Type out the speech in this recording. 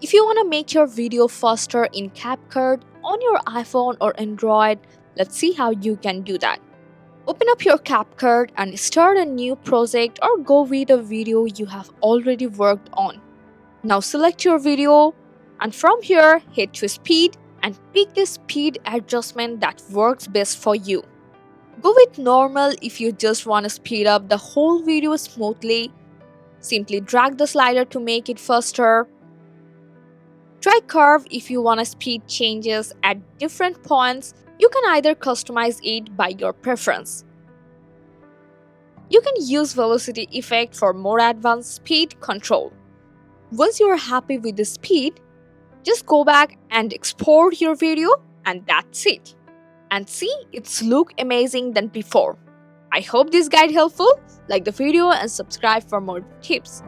If you want to make your video faster in CapCut on your iPhone or Android, let's see how you can do that. Open up your CapCut and start a new project or go with a video you have already worked on. Now select your video and from here head to speed and pick the speed adjustment that works best for you. Go with normal if you just want to speed up the whole video smoothly. Simply drag the slider to make it faster. Try curve if you want to speed changes at different points. You can either customize it by your preference. You can use velocity effect for more advanced speed control. Once you are happy with the speed, just go back and export your video and that's it. And see, it's look amazing than before. I hope this guide helpful. Like the video and subscribe for more tips.